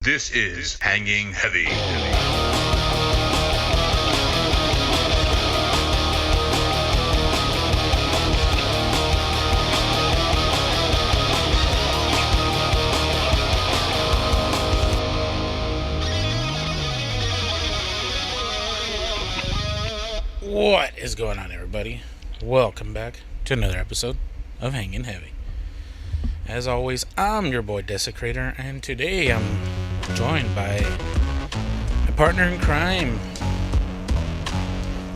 This is Hanging Heavy. What is going on, everybody? Welcome back to another episode of Hanging Heavy. As always, I'm your boy Desecrator, and today I'm joined by my partner in crime.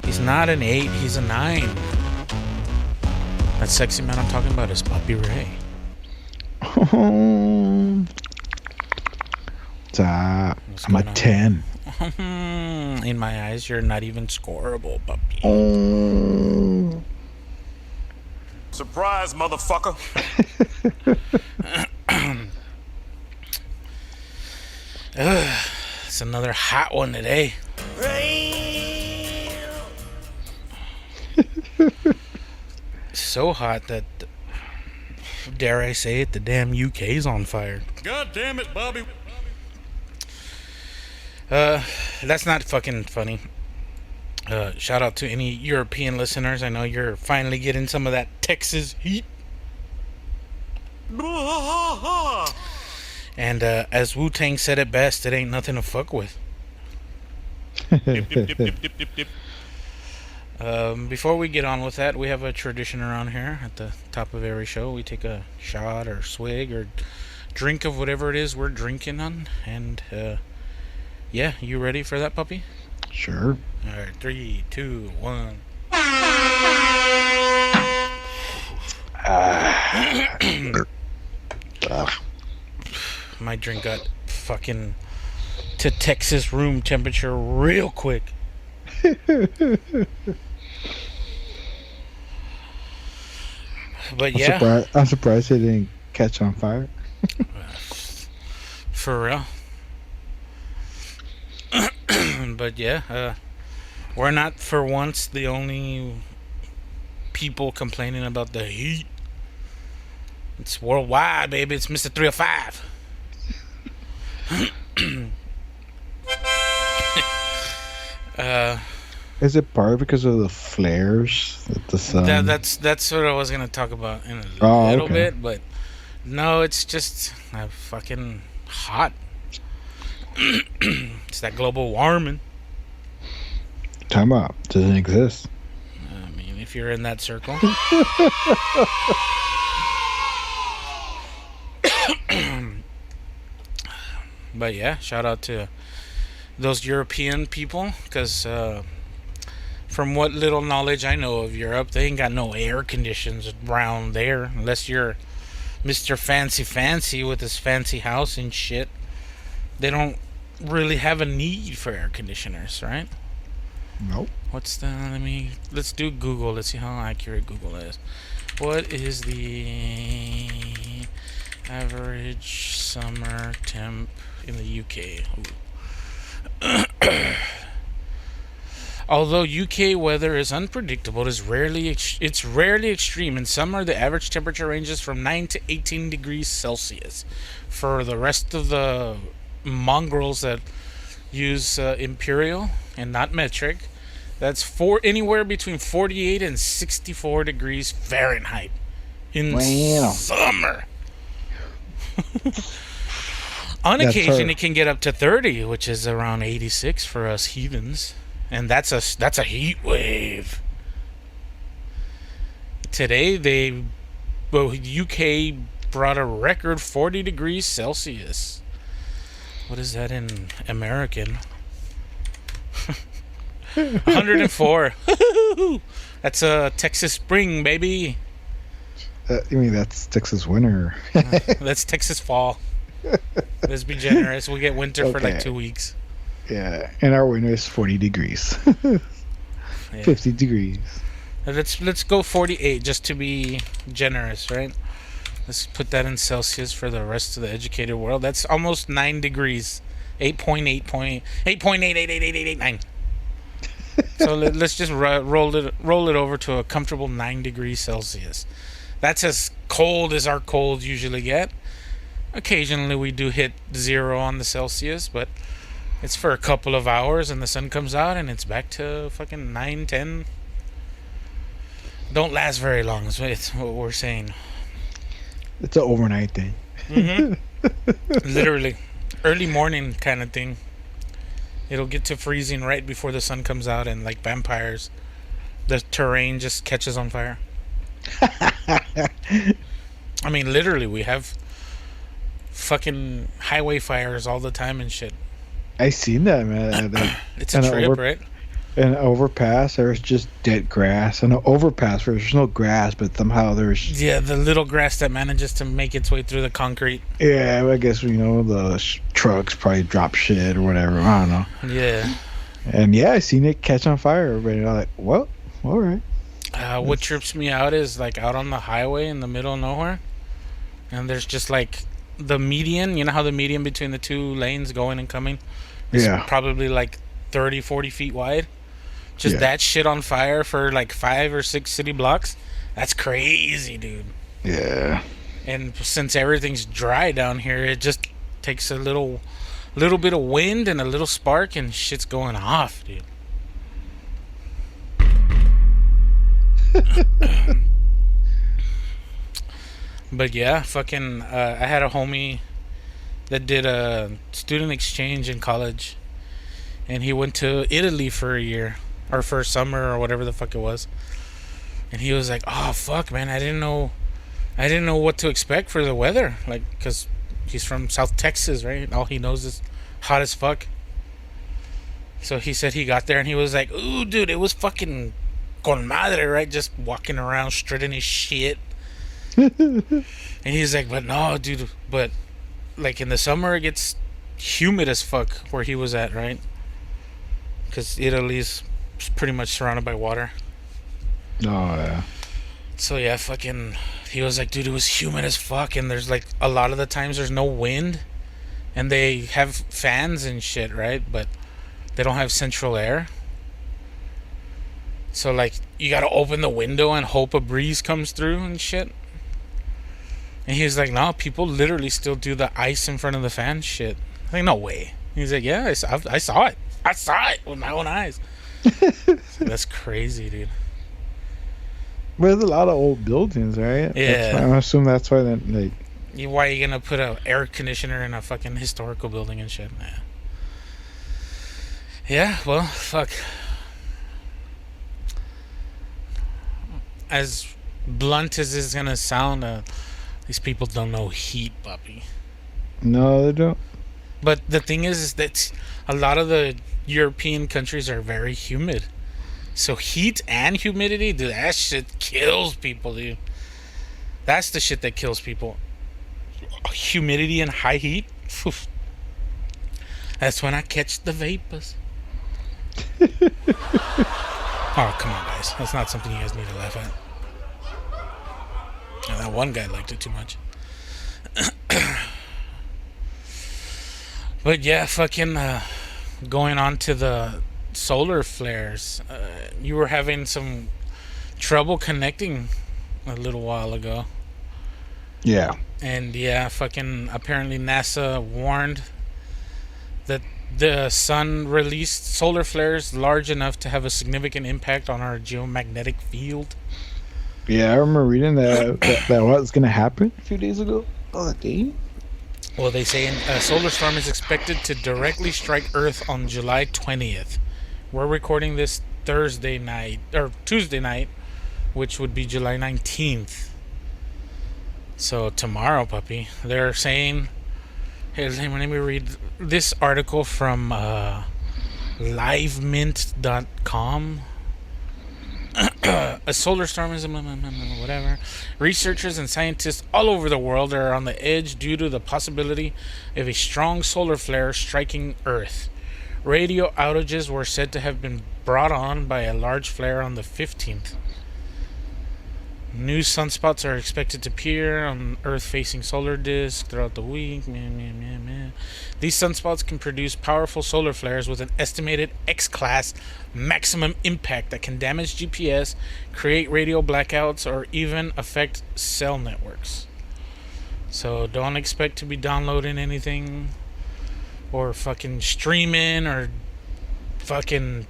He's not an 8, he's a 9. That sexy man I'm talking about is Puppy Ray. What's up? I'm a 10. In my eyes, you're not even scoreable, puppy. Surprise, motherfucker. It's another hot one today. So hot that, dare I say it, the damn UK's on fire. God damn it, Bobby. That's not fucking funny. Shout out to any European listeners. I know you're finally getting some of that Texas heat. And as Wu-Tang said it best, it ain't nothing to fuck with. Dip, dip, dip, dip, dip, dip, dip. Before we get on with that, we have a tradition around here at the top of every show. We take a shot or swig or drink of whatever it is we're drinking on. And yeah, you ready for that, puppy? Sure. Alright, 3, 2, 1. My drink got fucking to Texas room temperature real quick. But yeah, I'm surprised it didn't catch on fire. for real. But yeah, we're not for once the only people complaining about the heat. It's worldwide, baby. It's Mr. 305. Is it part because of the flares that the sun? That's what I was gonna talk about in a little bit, but no, it's just fucking hot. It's that global warming. Time out. Doesn't exist. I mean, if you're in that circle. But yeah, shout out to those European people, because from what little knowledge I know of Europe, they ain't got no air conditions around there, unless you're Mr. Fancy with his fancy house and shit. They don't really have a need for air conditioners, right? Nope. Let's do Google. Let's see how accurate Google is. What is the average summer temp in the UK? Although UK weather is unpredictable, it's rarely extreme. In summer, the average temperature ranges from 9 to 18 degrees Celsius. For the rest of the mongrels that use imperial and not metric, that's anywhere between 48 and 64 degrees Fahrenheit in summer. On occasion, it can get up to 30, which is around 86 for us heathens, and that's a heat wave. Today, UK brought a record 40 degrees Celsius. What is that in American? 104. That's a Texas spring, baby. You mean that's Texas winter? That's Texas fall. Let's be generous. We'll get winter for like 2 weeks. Yeah, and our winter is 40 degrees. 50 degrees. Let's go 48 just to be generous, right? Let's put that in Celsius for the rest of the educated world. That's almost 9 degrees. 8.888889. So let's just roll it over to a comfortable 9 degrees Celsius. That's as cold as our colds usually get. Occasionally we do hit 0 on the Celsius, but it's for a couple of hours and the sun comes out and it's back to fucking 9, 10. Don't last very long, is what we're saying. It's an overnight thing. Literally. Early morning kind of thing. It'll get to freezing right before the sun comes out, and like vampires, the terrain just catches on fire. I mean, literally, we have fucking highway fires all the time and shit. I seen that, man. It's a trip, right? An overpass, there's just dead grass. And an overpass where there's no grass, but somehow there's... Yeah, the little grass that manages to make its way through the concrete. Yeah, I guess, the trucks probably drop shit or whatever. I don't know. Yeah. And yeah, I seen it catch on fire. Everybody like, well, all right. What trips me out is like out on the highway in the middle of nowhere. And there's just like the median. You know how the median between the two lanes going and coming is probably like 30, 40 feet wide? Just that shit on fire for like 5 or 6 city blocks. That's crazy, dude. Yeah. And since everything's dry down here, it just takes a little bit of wind and a little spark and shit's going off, dude. But yeah, fucking I had a homie that did a student exchange in college, and he went to Italy for a year, or for a summer, or whatever the fuck it was. And he was like, "Oh fuck, man, I didn't know what to expect for the weather, like, cause he's from South Texas, right? All he knows is hot as fuck." So he said he got there and he was like, "Ooh, dude, it was fucking con madre, right? Just walking around strutting his shit." And he's like, "But no, dude, but like in the summer it gets humid as fuck where he was at, right? Because Italy's pretty much surrounded by water." Oh, yeah. So yeah, fucking, he was like, "Dude, it was humid as fuck, and there's like a lot of the times there's no wind, and they have fans and shit, right? But they don't have central air. So like, you gotta open the window and hope a breeze comes through and shit." And he was like, "No, people literally still do the ice in front of the fan shit." I'm like, "No way." He's like, "Yeah, I saw it. I saw it with my own eyes." That's crazy, dude. But there's a lot of old buildings, right? Yeah. I assume that's why they... Why are you gonna put an air conditioner in a fucking historical building and shit? Nah. Yeah, well, fuck. As blunt as it's gonna sound, these people don't know heat, puppy. No, they don't. But the thing is that a lot of the European countries are very humid. So heat and humidity, dude, that shit kills people, dude. That's the shit that kills people. Humidity and high heat. Oof. That's when I catch the vapors. Oh, come on, guys. That's not something you guys need to laugh at. Oh, that one guy liked it too much. But yeah, fucking going on to the solar flares. You were having some trouble connecting a little while ago. Yeah. And yeah, fucking apparently NASA warned that the sun released solar flares large enough to have a significant impact on our geomagnetic field. Yeah, I remember reading that was going to happen a few days ago. Oh, damn. Well, they say a solar storm is expected to directly strike Earth on July 20th. We're recording this Tuesday night, which would be July 19th. So tomorrow, puppy. They're saying... Hey, let me read this article from livemint.com. A solar storm is whatever. Researchers and scientists all over the world are on the edge due to the possibility of a strong solar flare striking Earth. Radio outages were said to have been brought on by a large flare on the 15th. New sunspots are expected to appear on Earth-facing solar disks throughout the week. These sunspots can produce powerful solar flares with an estimated X-class maximum impact that can damage GPS, create radio blackouts, or even affect cell networks. So don't expect to be downloading anything or fucking streaming or fucking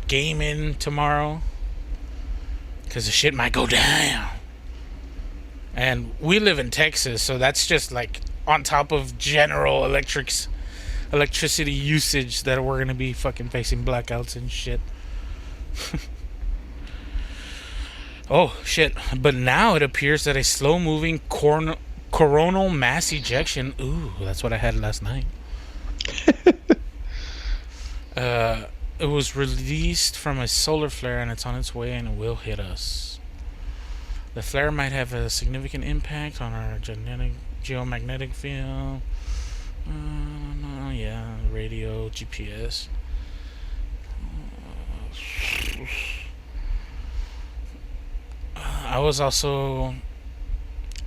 gaming tomorrow, because the shit might go down. And we live in Texas, so that's just like on top of general electricity usage that we're gonna be fucking facing blackouts and shit. Oh shit. But now it appears that a slow moving coronal mass ejection, ooh, that's what I had last night. It was released from a solar flare and it's on its way and it will hit us. The flare might have a significant impact on our geomagnetic field. Yeah, radio, GPS. I was also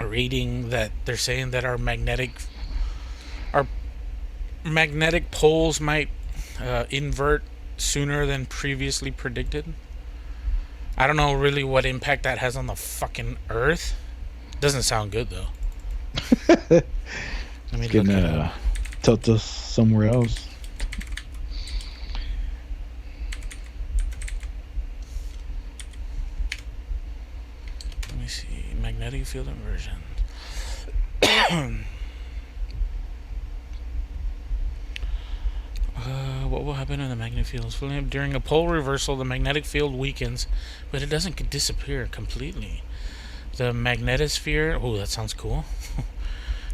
reading that they're saying that our magnetic poles might invert sooner than previously predicted. I don't know really what impact that has on the fucking Earth. Doesn't sound good though. Let me look it up. Tilt us somewhere else. Let me see. Magnetic field inversion. What will happen in the magnetic field? During a pole reversal, the magnetic field weakens, but it doesn't disappear completely. The magnetosphere, oh, that sounds cool.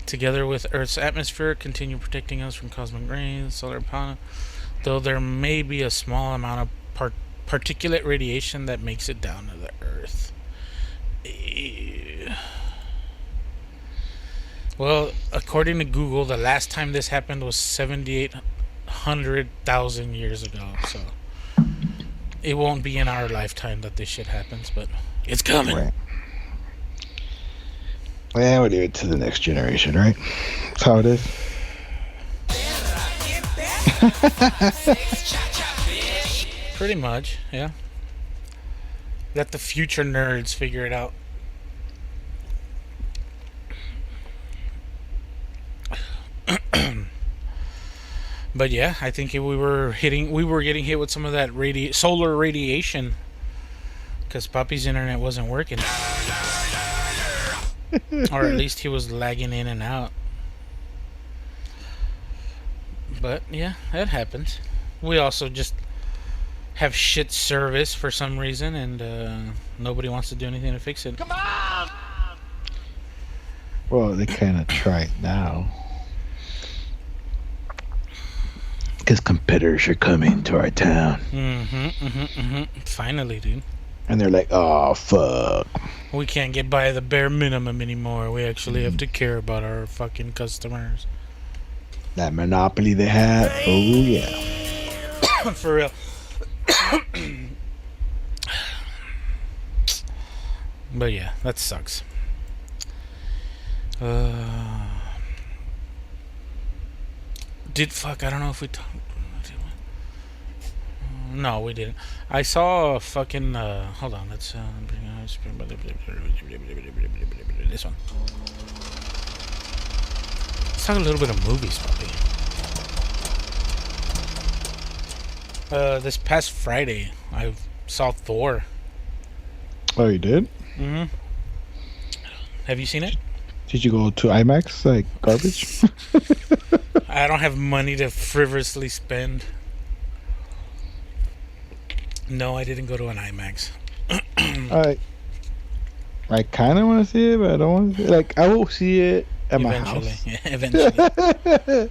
Together with Earth's atmosphere, continue protecting us from cosmic rays, solar panel. Though there may be a small amount of particulate radiation that makes it down to the Earth. Well, according to Google, the last time this happened was 7,800,000 years ago. So it won't be in our lifetime that this shit happens, but it's coming. Right. Well, we'll leave it to the next generation, right? That's how it is. Pretty much, yeah. Let the future nerds figure it out. But yeah, I think we were getting hit with some of that solar radiation because Papi's internet wasn't working. Or at least he was lagging in and out. But yeah, that happens. We also just have shit service for some reason, and nobody wants to do anything to fix it. Come on! Well, they kind of try it now. Because competitors are coming to our town. Finally, dude. And they're like, oh, fuck. We can't get by the bare minimum anymore. We actually have to care about our fucking customers. That monopoly they have. Oh, yeah. For real. But yeah, that sucks. I don't know if we talked. No, we didn't. I saw a fucking. Hold on, let's bring this one. Let's talk a little bit of movies, puppy. This past Friday, I saw Thor. Oh, you did? Mm-hmm. Have you seen it? Did you go to IMAX like garbage? I don't have money to frivolously spend. No, I didn't go to an IMAX. I kind of want to see it, but I don't want to see it. Like, I will see it at my house. Yeah, eventually.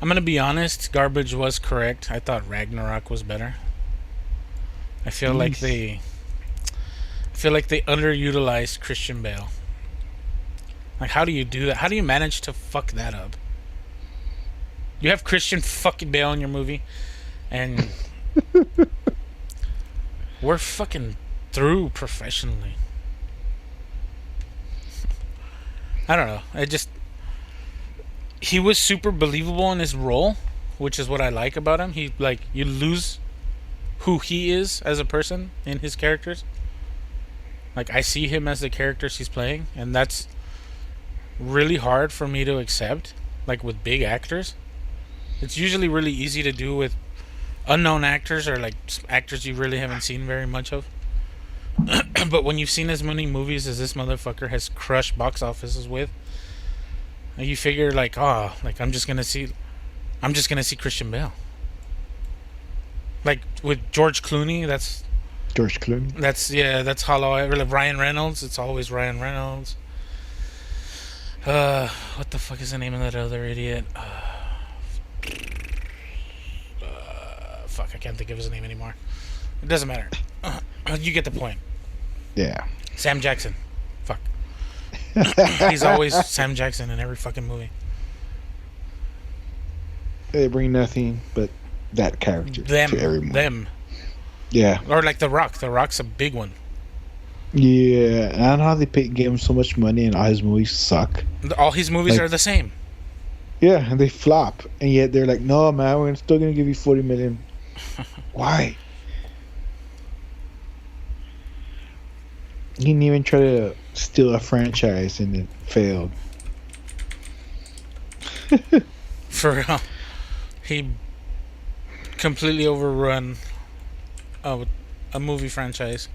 I'm going to be honest, Garbage was correct. I thought Ragnarok was better. I feel like they underutilized Christian Bale. Like, how do you do that? How do you manage to fuck that up? You have Christian fucking Bale in your movie, and we're fucking through professionally. I don't know. He was super believable in his role, which is what I like about him. You lose who he is as a person in his characters. Like, I see him as the characters he's playing, and that's really hard for me to accept. Like, with big actors, it's usually really easy to do with unknown actors or like actors you really haven't seen very much of. But when you've seen as many movies as this motherfucker has crushed box offices with, you figure like, oh, like I'm just gonna see Christian Bale. Like with George Clooney, that's George Clooney. that's Hollow. Like Ryan Reynolds, it's always Ryan Reynolds. What the fuck is the name of that other idiot? Fuck, I can't think of his name anymore. It doesn't matter. You get the point. Yeah. Sam Jackson. Fuck. He's always Sam Jackson in every fucking movie. They bring nothing but that character to every movie. Them. Yeah. Or like The Rock. The Rock's a big one. Yeah. And I don't know how they give him so much money and all his movies suck. All his movies Like- are the same. Yeah, and they flop. And yet they're like, no, man, we're still going to give you $40 million. Why? He didn't even try to steal a franchise and it failed. For real. He completely overrun a movie franchise,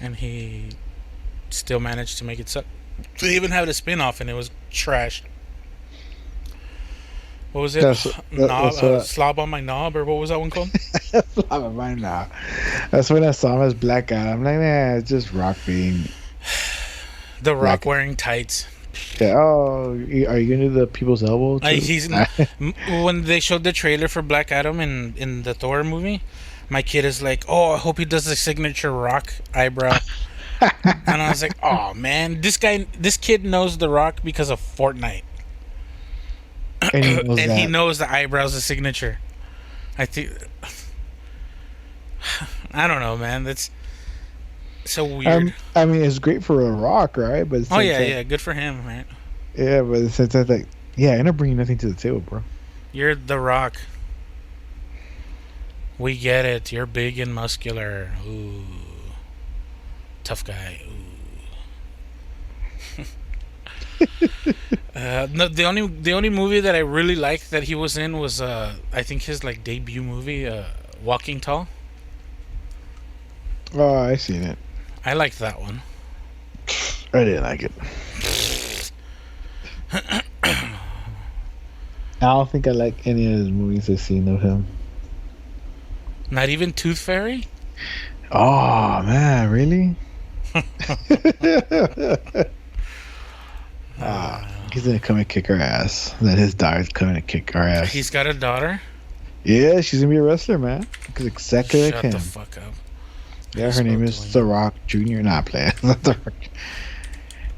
and he still managed to make it suck. They even had a spin-off, and it was trash. What was it? Slob on my knob, or what was that one called? That's when I saw him as Black Adam. I'm like, man, it's just Rock being. The Rock wearing tights. Yeah, oh, are you gonna do the people's elbow? When they showed the trailer for Black Adam in the Thor movie, my kid is like, "Oh, I hope he does the signature Rock eyebrow." And I was like, "Oh man, this kid knows the Rock because of Fortnite." And He knows the eyebrows, the signature. I think. I don't know, man. That's so weird. I mean, it's great for a Rock, right? But yeah, good for him, right? Yeah, but it's like, yeah, I'm not bringing nothing to the table, bro. You're the Rock. We get it. You're big and muscular. Ooh, tough guy. Ooh. No, the only movie that I really liked that he was in was I think his like debut movie, Walking Tall. Oh, I seen it. I liked that one. I didn't like it. I don't think I like any of his movies I've seen of him. Not even Tooth Fairy? Oh man, really? He's gonna come and kick our ass. That his daughter's coming to kick our ass. He's got a daughter? Yeah, she's gonna be a wrestler, man. Because exactly like Shut him. the fuck up. Yeah, her name is The Rock Jr. Not playing. The Rock.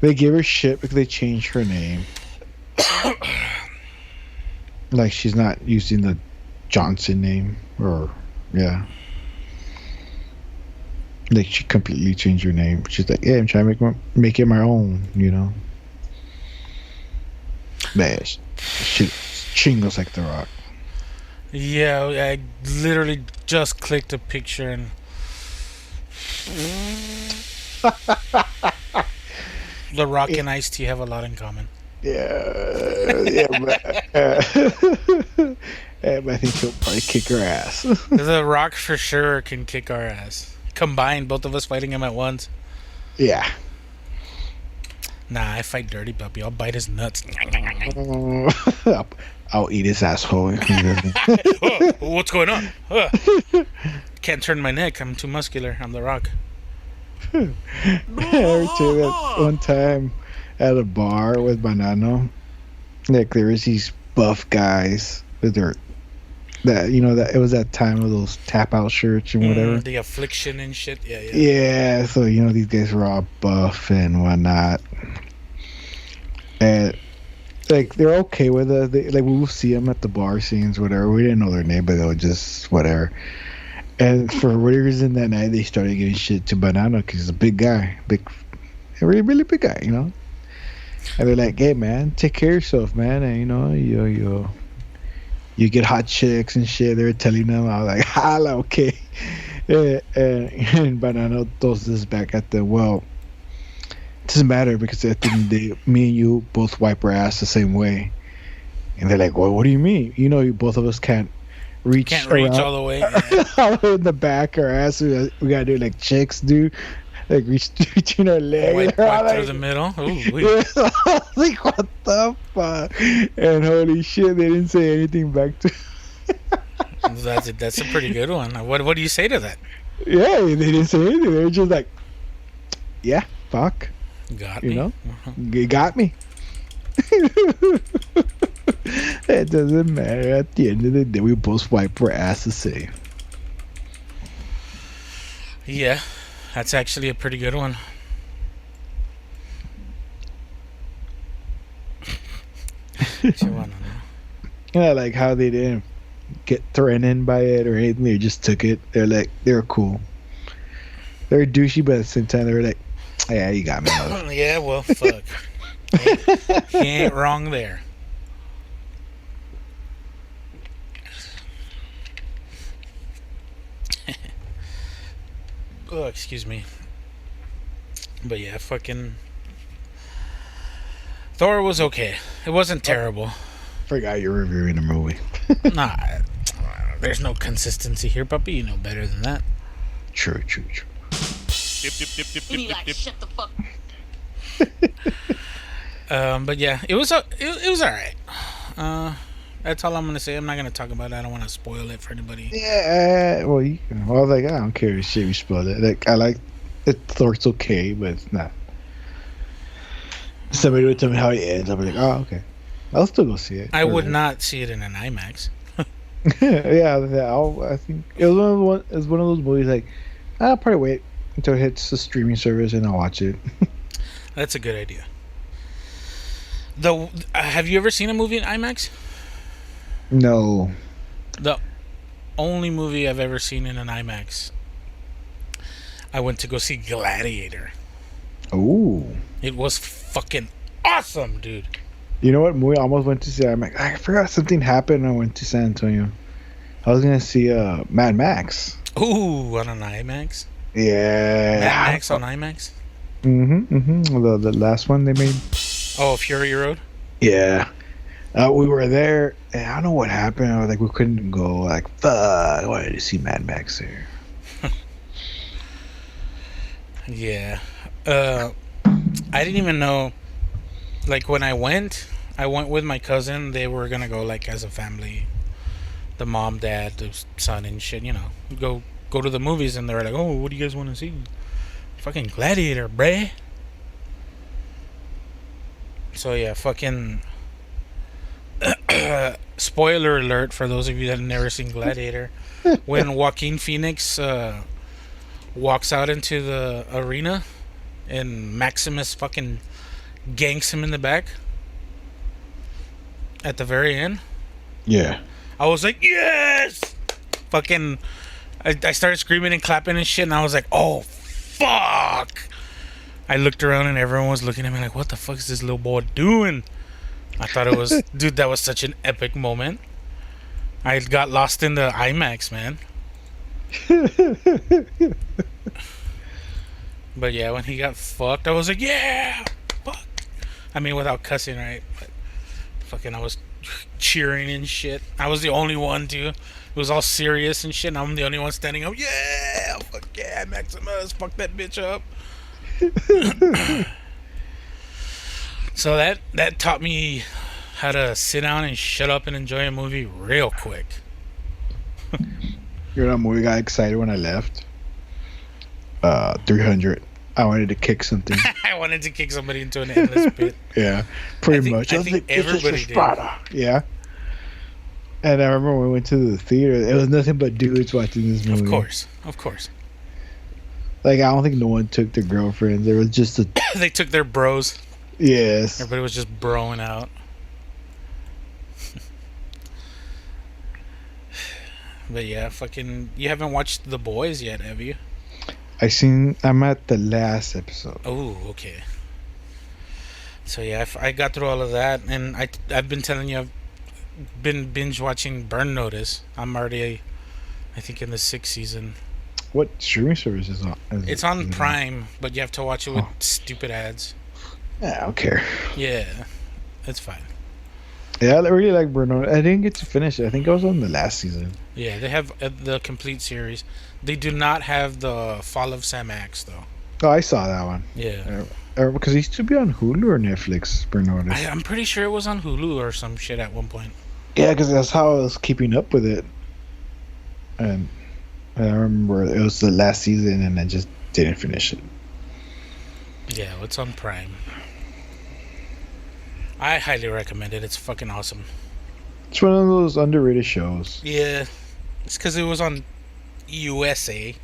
They give her shit because they changed her name. Like she's not using the Johnson name, or yeah. Like she completely changed her name. She's like, yeah, I'm trying to make it my own, you know. Man, she chingles like The Rock. Yeah, I literally just clicked a picture and The Rock and Ice-T have a lot in common. Yeah, but I think he'll probably kick her ass. The Rock for sure can kick our ass. Combined, both of us fighting him at once. Yeah. Nah, I fight Dirty Puppy. I'll bite his nuts. I'll eat his asshole. Oh, what's going on? Can't turn my neck. I'm too muscular. I'm The Rock. I ever tell you that one time at a bar with Banano, like there was these buff guys with their that it was that time of those tap out shirts and whatever. The Affliction and shit. Yeah. Yeah, so these guys were all buff and whatnot, and like they're okay with it. Like we will see them at the bar scenes, whatever. We didn't know their name, but they were just whatever. And for whatever reason that night, they started giving shit to Banana because he's a big guy, a really, really big guy, And they're like, "Hey, man, take care of yourself, man." And you get hot chicks and shit. They were telling them, I was like, "Holla, okay." And Banana throws this back at them. Well, doesn't matter because at the end of the day, me and you both wipe our ass the same way. And they're like, well, what do you mean? You know, both of us can't reach all the way. all in the back our ass. We gotta do like chicks do, like reach between our legs. Wipe through Like, the middle. Ooh, yeah, I was like, what the fuck? And holy shit, they didn't say anything back to. That's a pretty good one. What do you say to that? Yeah, they didn't say anything. They were just like, yeah, fuck. Got You me. know? You got me. It doesn't matter. At the end of the day, we both wipe our ass the same. Yeah, that's actually a pretty good one. What you wanna know? Yeah, like how they didn't get threatened by it or anything. They just took it. They were cool. They were douchey, but at the same time, they were like, yeah, you got me. Mother. Yeah, well, fuck. He ain't wrong there. Oh, excuse me. But yeah, fucking Thor was okay. It wasn't terrible. Forgot you're reviewing the movie. Nah, there's no consistency here, puppy. You know better than that. True. Dip, dip, dip, dip, You need dip, like dip, dip. shut the fuck. But yeah, it was all right. That's all I'm gonna say. I'm not gonna talk about it. I don't want to spoil it for anybody. Yeah, well, you can. Well, like, I don't care if shit we spoiled it. Like, I like it. Thor's okay, but it's not. Somebody would tell me how it ends. I'll be like, oh, okay. I'll still go see it. I would not see it in an IMAX. Yeah, I think it was one of those movies. Like, I'll probably wait until it hits the streaming service and I'll watch it. That's a good idea. Though, have you ever seen a movie in IMAX? No. The only movie I've ever seen in an IMAX, I went to go see Gladiator. Ooh. It was fucking awesome, dude. You know what movie I almost went to see? I'm like, I forgot something happened and I went to San Antonio. I was gonna see Mad Max. Ooh, on an IMAX? Yeah. Mad Max on IMAX? The last one they made. Oh, Fury Road? Yeah. We were there, and I don't know what happened. I was like, we couldn't go. Like, fuck, I wanted to see Mad Max there. Yeah. I didn't even know. Like, when I went with my cousin. They were gonna go, like, as a family. The mom, dad, the son, and shit, you know. Go to the movies, and they were like, oh, what do you guys want to see? Fucking Gladiator, bruh. So, yeah, fucking... spoiler alert for those of you that have never seen Gladiator. When Joaquin Phoenix walks out into the arena and Maximus fucking ganks him in the back at the very end, Yeah. I was like, yes! Fucking, I started screaming and clapping and shit, and I was like, oh, fuck! I looked around and everyone was looking at me like, what the fuck is this little boy doing? I thought it was, dude, that was such an epic moment. I got lost in the IMAX, man. But yeah, when he got fucked, I was like, yeah! Fuck! I mean, without cussing, right? But fucking, I was cheering and shit. I was the only one, too. It was all serious and shit, and I'm the only one standing up. Yeah! Fuck yeah, Maximus! Fuck that bitch up! So that taught me how to sit down and shut up and enjoy a movie real quick. You know that movie got excited when I left? 300. I wanted to kick something. I wanted to kick somebody into an endless pit. Yeah, pretty much. I was think like, "This is for everybody did. Sparta." Yeah. And I remember when we went to the theater, it was nothing but dudes watching this movie. Of course. Like, I don't think no one took their girlfriends. There was just a... They took their bros. Yes. Everybody was just broing out. But yeah, fucking, you haven't watched The Boys yet, have you? I'm at the last episode. Oh, okay. So yeah, I got through all of that, and I've been telling you, I've been binge watching Burn Notice. I'm already, I think, in the 6th season. What streaming service is on? It's on Prime, but you have to watch it with stupid ads. Yeah, I don't care. Yeah, it's fine. Yeah, I really like Burnout. I didn't get to finish it. I think I was on the last season. Yeah, they have the complete series. They do not have the Fall of Sam Axe, though. Oh, I saw that one. Yeah. Because it used to be on Hulu or Netflix, Burnout. I'm pretty sure it was on Hulu or some shit at one point. Yeah, because that's how I was keeping up with it. And I remember it was the last season and I just didn't finish it. Yeah, it's on Prime. I highly recommend it. It's fucking awesome. It's one of those underrated shows. Yeah. It's because it was on USA.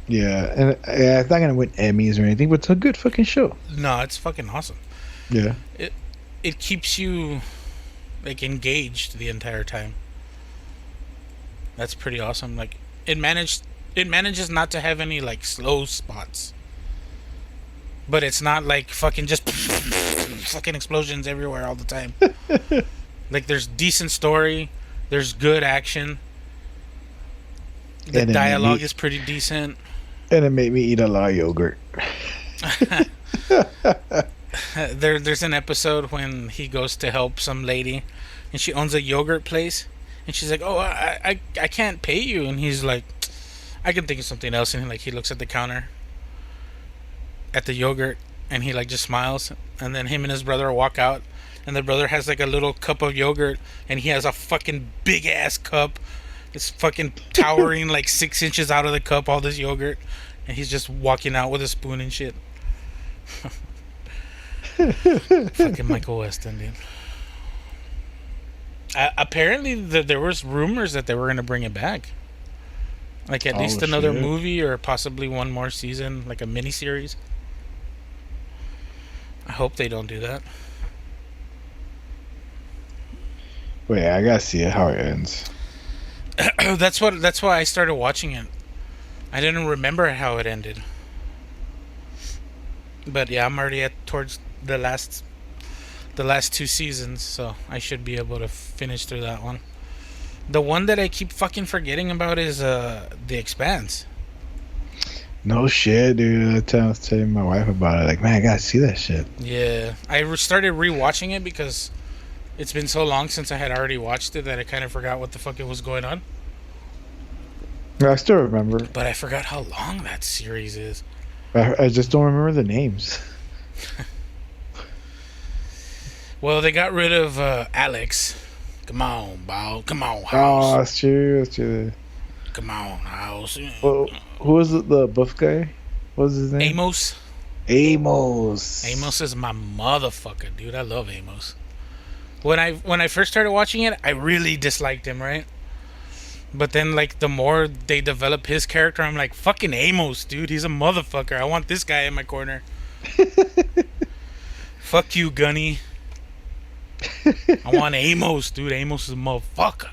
Yeah, and it's not gonna win Emmys or anything, but it's a good fucking show. No, it's fucking awesome. Yeah. It keeps you like engaged the entire time. That's pretty awesome. Like it manages not to have any like slow spots. But it's not like fucking just fucking explosions everywhere all the time. Like there's decent story, there's good action. The dialogue is pretty decent. And it made me eat a lot of yogurt. There's an episode when he goes to help some lady and she owns a yogurt place and she's like, "Oh, I can't pay you." And he's like, "I can think of something else." And he looks at the counter at the yogurt and he like just smiles, and then him and his brother walk out and the brother has like a little cup of yogurt and he has a fucking big ass cup. It's fucking towering like 6 inches out of the cup, all this yogurt, and he's just walking out with a spoon and shit. Fucking Michael Weston, dude. Apparently there was rumors that they were going to bring it back. Like at least another movie or possibly one more season, like a miniseries. I hope they don't do that. Wait, I gotta see it, how it ends. That's why I started watching it. I didn't remember how it ended. But yeah, I'm already towards the last 2 seasons, so I should be able to finish through that one. The one that I keep fucking forgetting about is The Expanse. No shit, dude. I was telling my wife about it. Like, man, I gotta see that shit. Yeah, I started rewatching it because it's been so long since I had already watched it that I kind of forgot what the fuck it was going on. I still remember. But I forgot how long that series is. I just don't remember the names. Well, they got rid of Alex. Come on, Bow. Come on, House. Oh, that's true. That's true. Come on, House. Well, who was the buff guy? What was his name? Amos. Amos is my motherfucker, dude. I love Amos. When I first started watching it, I really disliked him, right? But then, like, the more they develop his character, I'm like, fucking Amos, dude. He's a motherfucker. I want this guy in my corner. Fuck you, Gunny. I want Amos, dude. Amos is a motherfucker.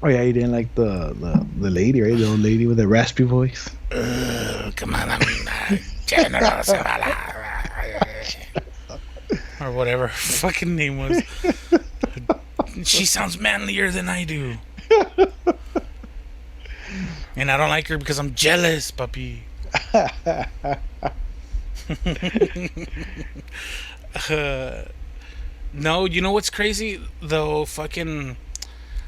Oh yeah, you didn't like the lady, right? The old lady with the raspy voice. Come on, General or whatever her fucking name was. She sounds manlier than I do. And I don't like her because I'm jealous, puppy. No, you know what's crazy? Though fucking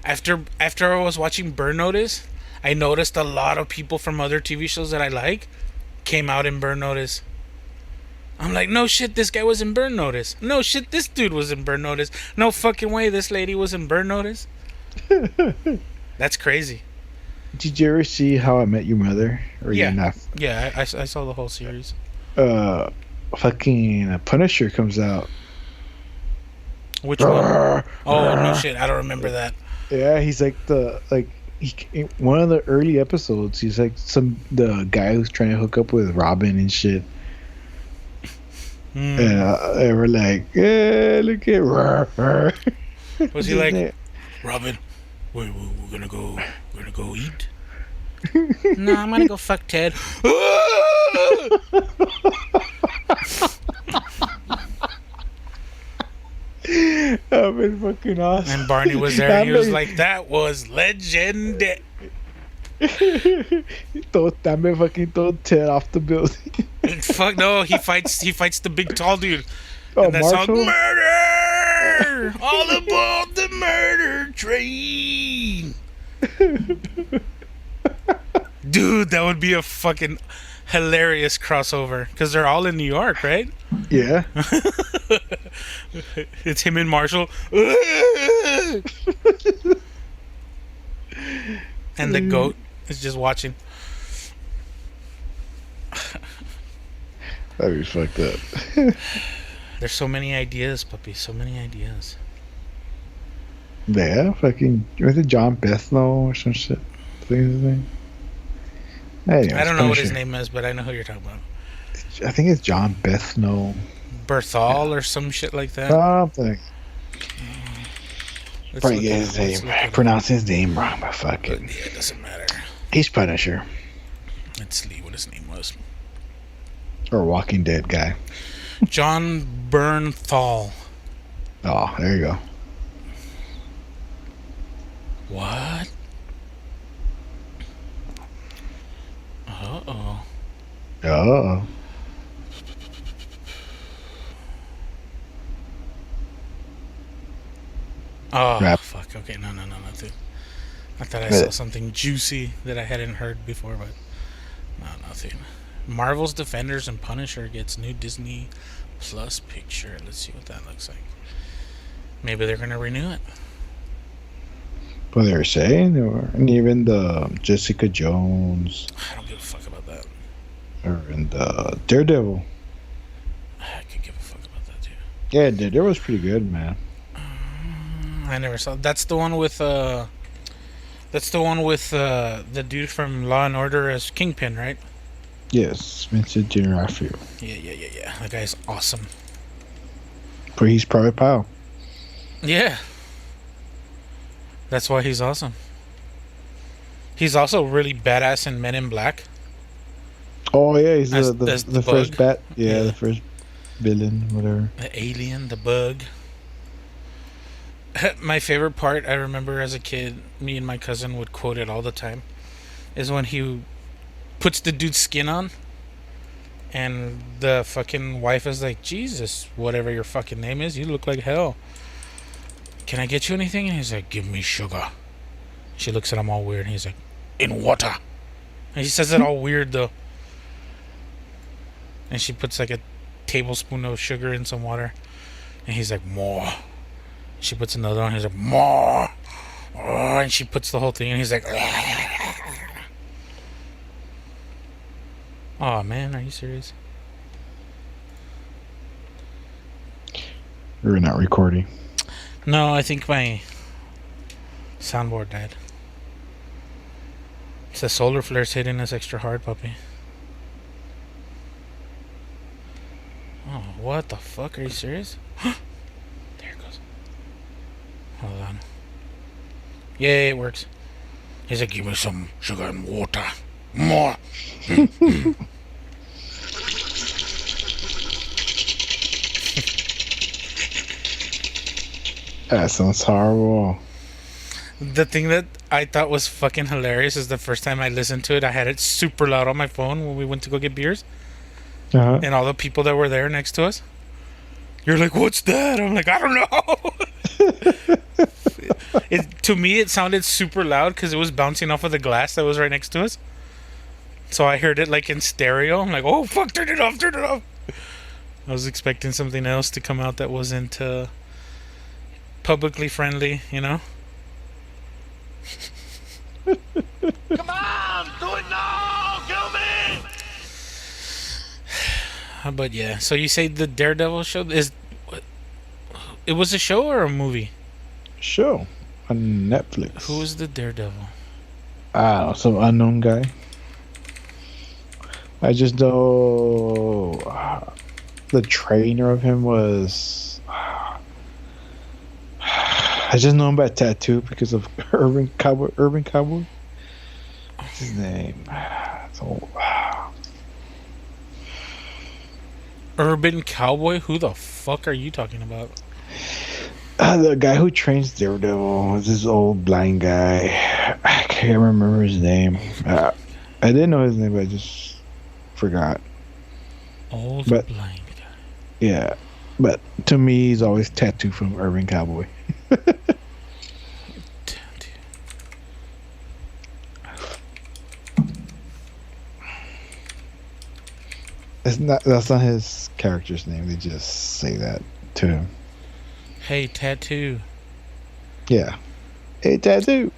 after I was watching Burn Notice, I noticed a lot of people from other TV shows that I like came out in Burn Notice. I'm like, no shit, this guy was in Burn Notice. No shit, this dude was in Burn Notice. No fucking way, this lady was in Burn Notice. That's crazy. Did you ever see How I Met Your Mother? Or yeah. You're not? Yeah, I saw the whole series. Fucking Punisher comes out. Which one? Oh, no shit, I don't remember that. Yeah, he's like one of the early episodes. He's like the guy who's trying to hook up with Robin and shit. And they were like, yeah, look at her. Was he like, Robin, we're gonna go eat? No, I'm gonna go fuck Ted. That was fucking awesome. And Barney was there and he was like, that was legendary. Fucking throw Ted off the building. Fuck no, he fights the big tall dude. Oh, And that song, Marshall? murder! All aboard the murder train! Dude, that would be a fucking hilarious crossover. Because they're all in New York, right? Yeah. It's him and Marshall. And the goat is just watching. That'd be fucked up. There's so many ideas, puppy. So many ideas. Yeah, fucking. Was it John Bethno or some shit? I think his name. Anyways, I don't know what his Punisher. name is, but I know who you're talking about. I think it's John Bethno. Berthal or some shit like that. Something. Let's Probably look get it his up, let's name. look it up. Pronounce his name wrong, but But fucking. yeah, it doesn't matter. He's Punisher. Let's see what his name was. Or Walking Dead guy. John Bernthal. Oh, there you go. What? Uh-oh. Oh. Oh, Rap. fuck. Okay, no, dude. I thought I saw something juicy that I hadn't heard before, but no, nothing. Marvel's Defenders and Punisher gets new Disney Plus picture. Let's see what that looks like. Maybe they're gonna renew it. What they were saying, and even the Jessica Jones, I don't give a fuck about that. or in the Daredevil. I could give a fuck about that too. Yeah, Daredevil was pretty good, man. I never saw. That's the one with the dude from Law and Order as Kingpin, right? Yes, Vincent D'Onofrio. Yeah. That guy's awesome. But he's probably pal. Yeah. That's why he's awesome. He's also really badass in Men in Black. Oh yeah, he's As the the first Bug. bat. Yeah, Yeah. the first villain, whatever. The alien, the bug. My favorite part, I remember as a kid, me and my cousin would quote it all the time, is when he puts the dude's skin on, and the fucking wife is like, Jesus, whatever your fucking name is, you look like hell. Can I get you anything? And he's like, give me sugar. She looks at him all weird, and he's like, in water. And he says it all weird, though. And she puts like a tablespoon of sugar in some water, and he's like, more. She puts another one. He's like, more. Oh, and she puts the whole thing, and he's like, oh man, are you serious? We're not recording. No, I think my soundboard died. It's the solar flare's hitting us extra hard, puppy. Oh, what the fuck? Are you serious? There it goes. Hold on. Yeah, it works. He's like, give me some sugar and water. More. That sounds horrible. The thing that I thought was fucking hilarious is the first time I listened to it, I had it super loud on my phone when we went to go get beers. Uh-huh. And all the people that were there next to us, you're like, what's that? I'm like, I don't know. To me, it sounded super loud because it was bouncing off of the glass that was right next to us. So I heard it like in stereo. I'm like, oh, fuck, turn it off. I was expecting something else to come out that wasn't publicly friendly, you know? Come on, do it now, kill me! But yeah, so you say the Daredevil show is... It was a show or a movie? Show on Netflix. Who is the Daredevil? I don't know, some unknown guy. I just know the trainer of him was. I just know him by tattoo because of Urban Cowboy. What's his name? So, Urban Cowboy? Who the fuck are you talking about? the guy who trains Daredevil was this old blind guy. I can't can't remember his name. I didn't know his name, but I just forgot. Old But- blind guy. Yeah, but to me, he's always Tattoo from Urban Cowboy. That's not his character's name. They just say that to him. Hey, Tattoo. Yeah. Hey, Tattoo.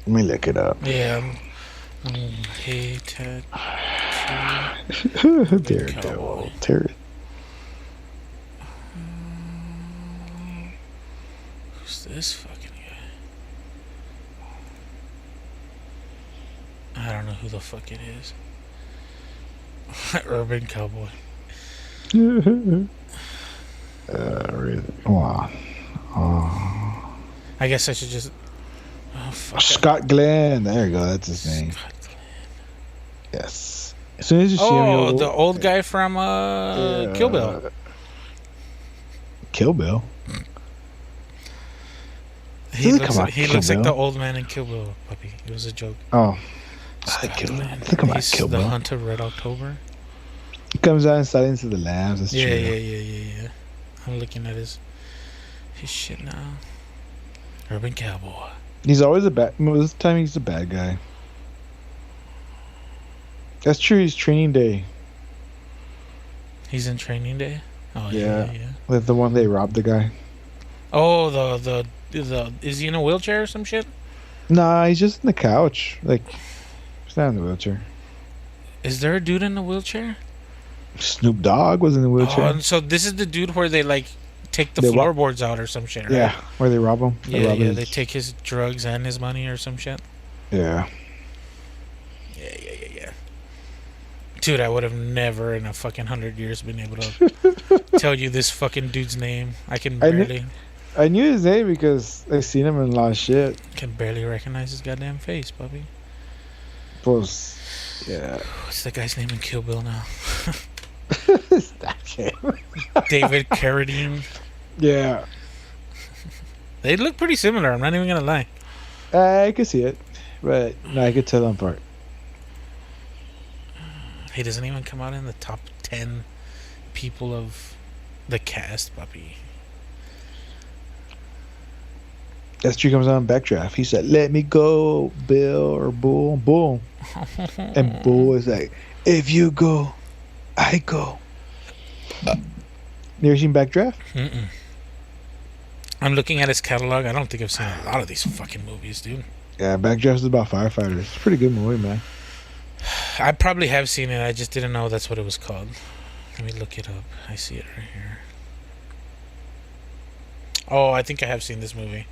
Let me look it up. Yeah. Hey, Tattoo. Daredevil. Who's this fucking guy? I don't know who the fuck it is. Urban Cowboy. Really? Wow. Oh. I guess I should just. Oh, fuck. Scott Glenn. There you go. That's his name. Scott Glenn. Yes. As soon as you see him, Oh, you'll- the old guy from Kill Bill. Kill Bill. He Does it looks, come out he Kill looks like the Bill? old man in Kill Bill, puppy. It was a joke. Oh. Scott Kill Bill. Glenn. Think about He's Kill the Bill. Hunt of Red October. He comes out in Silence of the Lambs. That's Yeah, true. yeah. I'm looking at his shit now. Urban Cowboy. He's always a bad. Most of the time, he's a bad guy. That's true. He's Training Day. He's in Training Day. Oh Yeah. yeah. With the one they robbed the guy. Oh, the is he in a wheelchair or some shit? Nah, he's just in the couch. Like, he's not in the wheelchair. Is there a dude in a wheelchair? Snoop Dogg was in the Oh, wheelchair. and so this is the dude where they like take the They wa- floorboards out or some shit, right? Yeah, where they rob him. Yeah, they take his drugs and his money or some shit. Yeah. Yeah. Dude, I would have never in a fucking 100 years been able to tell you this fucking dude's name. I can I knew- barely I knew his name because I seen him in a lot of shit. recognize his goddamn face, puppy. Plus, yeah. What's that guy's name in Kill Bill now? That shit. David Carradine. Yeah. They look pretty similar. I'm not even gonna lie. I could see it, but no, I could tell them apart. He doesn't even come out in the top 10 people of the cast, puppy. That's true. Comes on Backdraft. He said, "Let me go, Bill or Bull, Bull," and Bull is like, "If you go, I go." You ever seen Backdraft? Mm-mm. I'm looking at his catalog. I don't think I've seen a lot of these fucking movies, dude. Yeah, Backdraft is about firefighters. It's a pretty good movie, man. I probably have seen it. I just didn't know that's what it was called. Let me look it up. I see it right here. Oh, I think I have seen this movie.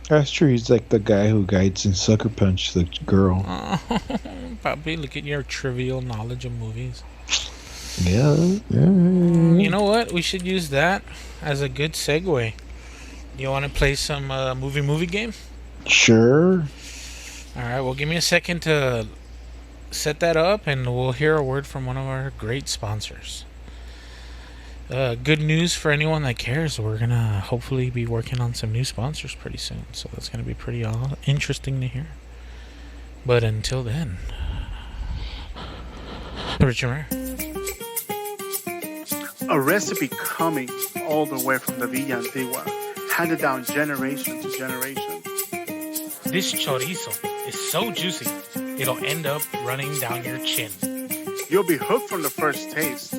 That's true. He's like the guy who guides in Sucker Punch the girl. Oh, puppy, look at your trivial knowledge of movies. Yeah. You know what? We should use that as a good segue. You want to play some movie game? Sure. All right. Well, give me a second to set that up, and we'll hear a word from one of our great sponsors. Good news for anyone that cares. We're gonna hopefully be working on some new sponsors pretty soon, so that's gonna be pretty interesting to hear. But until then, Richard Mayer. A recipe coming all the way from the Villa Antigua, handed down generation to generation. This chorizo is so juicy, it'll end up running down your chin. You'll be hooked from the first taste,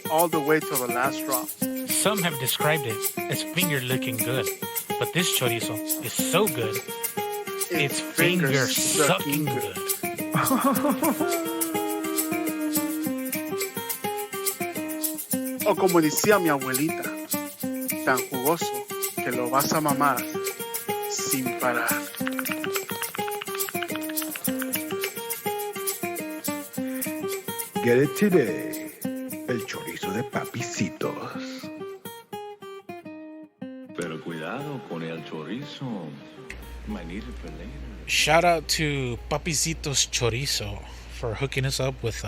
all the way till the last drop. Some have described it as finger looking good, but this chorizo is so good, it's finger sucking good. O como decía mi abuelita, tan jugoso que lo vas a mamar sin parar. Get it today. El chorizo de Papicitos. Pero cuidado con el chorizo. Might need it for later. Shout out to Papicitos Chorizo for hooking us up with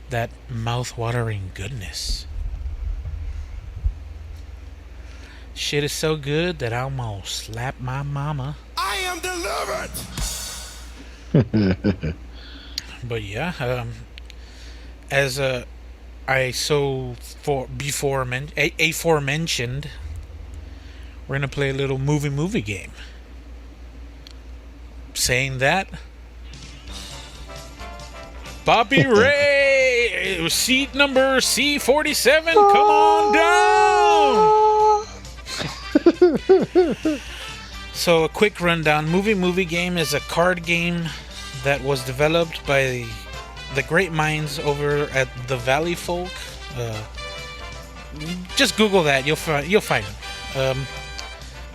that mouth-watering goodness. Shit is so good that I almost slapped my mama. I am delivered. But yeah, as aforementioned, we're gonna play a little movie game. Saying that, Bobby Ray, seat number C47, come on down. So a quick rundown: movie game is a card game that was developed by the great minds over at the Valley Folk. Just Google that, you'll find them.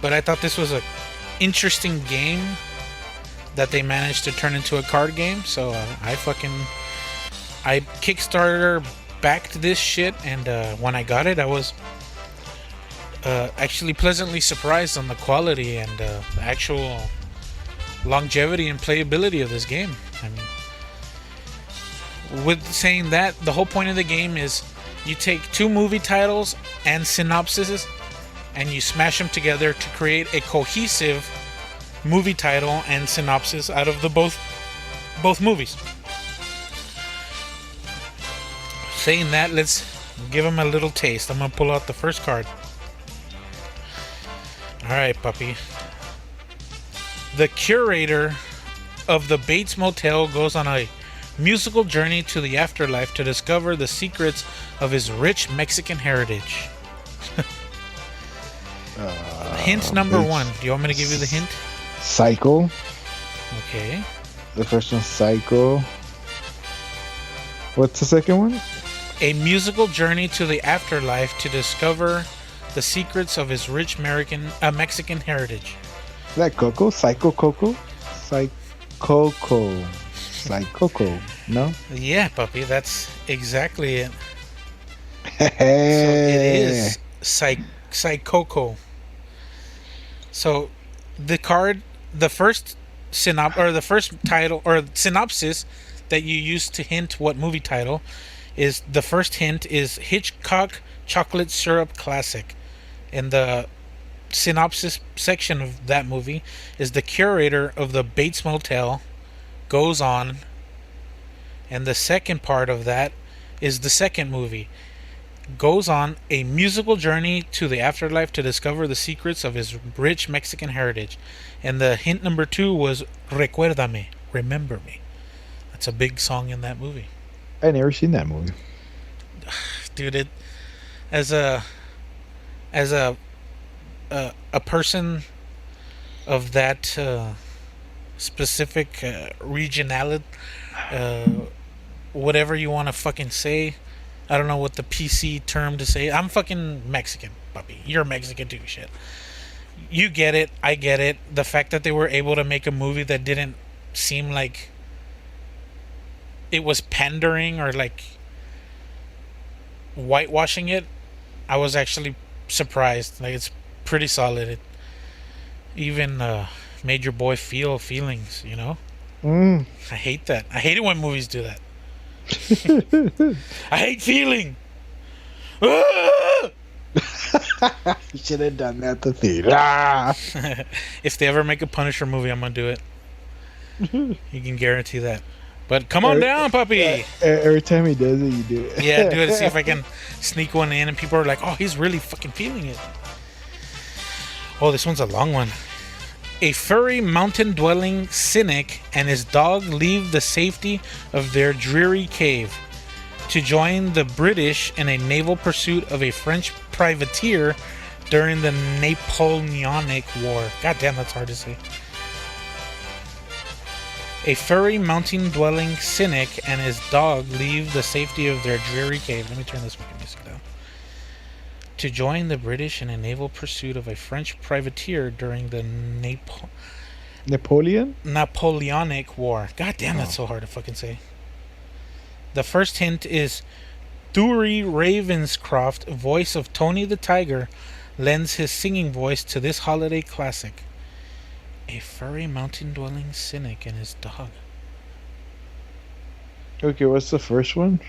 But I thought this was a interesting game that they managed to turn into a card game. So I Kickstarter backed this shit, and when I got it, I was actually pleasantly surprised on the quality and the actual longevity and playability of this game. I mean, with saying that, the whole point of the game is you take two movie titles and synopsises and you smash them together to create a cohesive movie title and synopsis out of the both movies. Saying that, let's give them a little taste. I'm gonna pull out the first card. Alright, puppy. The curator of the Bates Motel goes on a musical journey to the afterlife to discover the secrets of his rich Mexican heritage. Hint number one. Do you want me to give you the hint? Psycho. Okay. The first one's Psycho. What's the second one? A musical journey to the afterlife to discover the secrets of his rich Mexican heritage. Is that Coco? Psycho Coco? Psycho. No? Yeah, puppy, that's exactly it. So it is Psycho. So the card, the first title or synopsis that you use to hint what movie title is, the first hint is Hitchcock Chocolate Syrup Classic. And the synopsis section of that movie is the curator of the Bates Motel goes on, and the second part of that is the second movie goes on a musical journey to the afterlife to discover the secrets of his rich Mexican heritage. And the hint number 2 was Recuérdame, remember me. That's a big song in that movie. I never seen that movie. Dude, it as a person of that specific regionality, whatever you want to fucking say. I don't know what the PC term to say. I'm fucking Mexican, puppy. You're Mexican too, shit. You get it. I get it. The fact that they were able to make a movie that didn't seem like it was pandering or like whitewashing it, I was actually surprised. Like, it's pretty solid. It even made your boy feel feelings, you know? I hate that. I hate it when movies do that. I hate feeling. You should have done that at the theater. If they ever make a Punisher movie, I'm gonna do it. You can guarantee that. But come on down, puppy. Every time he does it, you do it. Yeah, do it. See if I can sneak one in, and people are like, "Oh, he's really fucking feeling it." Oh, this one's a long one. A furry mountain-dwelling cynic and his dog leave the safety of their dreary cave to join the British in a naval pursuit of a French privateer during the Napoleonic War. God damn, that's hard to say. A furry mountain-dwelling cynic and his dog leave the safety of their dreary cave. Let me turn this fucking music down. To join the British in a naval pursuit of a French privateer during the Napoleonic War. God damn, that's so hard to fucking say. The first hint is Thury Ravenscroft, voice of Tony the Tiger, lends his singing voice to this holiday classic. A furry mountain-dwelling cynic and his dog. Okay, what's the first one?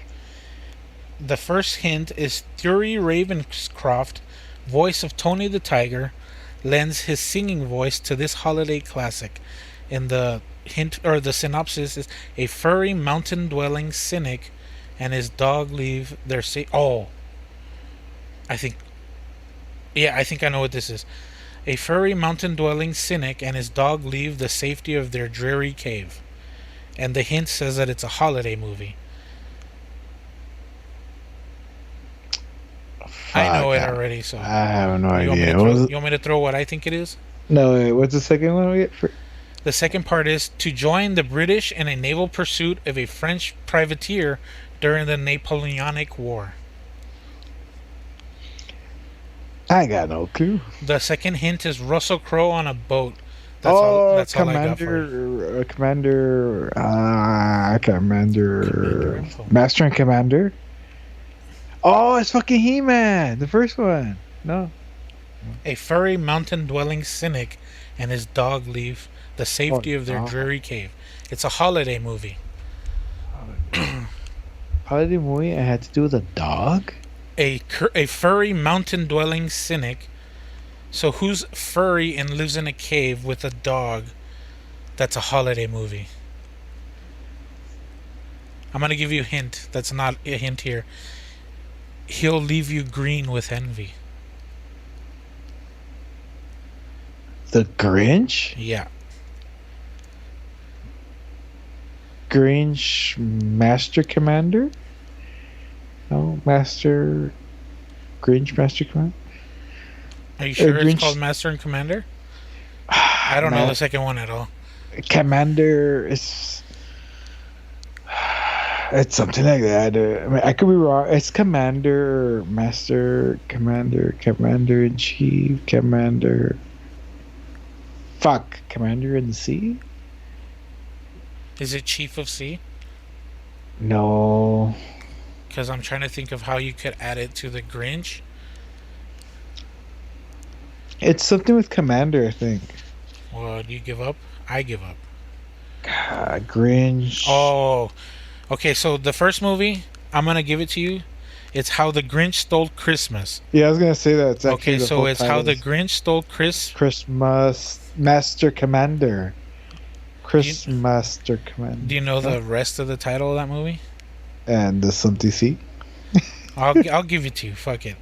The first hint is Thury Ravenscroft, voice of Tony the Tiger, lends his singing voice to this holiday classic. In the hint or the synopsis is a furry mountain-dwelling cynic and his dog leave their I think I know what this is. A furry mountain-dwelling cynic and his dog leave the safety of their dreary cave. And the hint says that it's a holiday movie. I know it already, so I have no you idea. want me to throw what I think it is? No, wait, what's the second one we get? The second part is to join the British in a naval pursuit of a French privateer during the Napoleonic War. I got no clue. The second hint is Russell Crowe on a boat. That's all I got for you. Commander, info. Master and Commander. Oh, it's fucking He-Man, the first one. No. A furry mountain-dwelling cynic and his dog leave the safety of their dreary cave. It's a holiday movie. Holiday movie. I had to do with a dog. A furry mountain-dwelling cynic. So who's furry and lives in a cave with a dog? That's a holiday movie. I'm gonna give you a hint. That's not a hint here. He'll leave you green with envy. The Grinch? Yeah. Grinch Master Commander? No, Grinch Master Commander? Are you sure Grinch- it's called Master and Commander? I don't know the second one at all. Commander is... It's something like that. I mean, I could be wrong. It's Commander, Master, Commander-in-Chief, Commander... Fuck. Commander in the Sea? Is it Chief of Sea? No. Because I'm trying to think of how you could add it to the Grinch. It's something with Commander, I think. Well, do you give up? I give up. Grinch. Oh, okay. So the first movie, I'm gonna give it to you. It's How the Grinch Stole Christmas. Yeah, I was gonna say that. It's actually Okay, so it's How the Grinch Stole Christmas Master Commander. Master Commander. Do you know the rest of the title of that movie? And the something C. I'll give it to you. Fuck it.